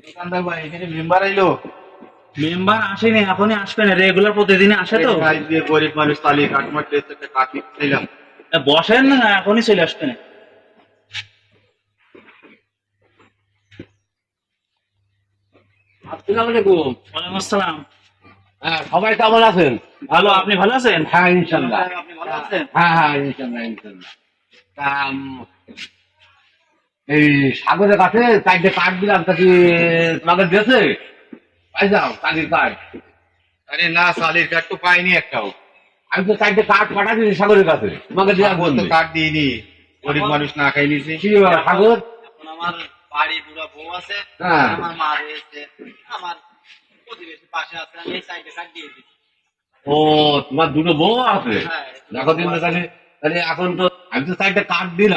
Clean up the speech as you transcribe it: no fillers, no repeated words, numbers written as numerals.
দোকানদার ভাই, এখানে মেম্বার আইলো? মেম্বার আসেনি, এখনই আসবে না, রেগুলার প্রতিদিনই আসে তো। ভাই যে গরিব মানুষ তালি কাঠ মারতে একটা কাঠ নিলাম। বসেন না, এখনই চলে আসবে না। আসসালামু আলাইকুম। ওয়ালাইকুম আসসালাম। হ্যাঁ, সবাই কেমন আছেন? ভালো, আপনি ভালো আছেন? হ্যাঁ, ইনশাল্লাহ। আপনি ভালো আছেন? হ্যাঁ হ্যাঁ, ইনশাল্লাহ ইনশাল্লাহ। তা, এই সাগরের কাছে চারটে কাঠ দিলাম, তা কি তোমাকে দিয়েছে? পাই যাও চাকরির কাঠ। আরে না, চালির কাঠ তো পাইনি একটাও। আমি তো চারটে কাঠ পাঠাচ্ছি সাগরের কাছে, তোমাকে দেওয়া সাগর তো বলবে। কাঠ দিইনি, গরিব মানুষ না খাই নিছি। কি ব্যাপার, সাগর? এখন আমার বাড়ি বুড়া বউ আছে, হ্যাঁ। আমার মা রয়েছে, আমার প্রতিবেশী পাশে আছে, আমি এই সাইডে কাট দিয়ে দিই। ও, তোমার দুটো বউ আছে? হ্যাঁ। দেখো দিন তো তাহলে, তাহলে এখন তো আমি তো চারটে কাঠ দিলাম।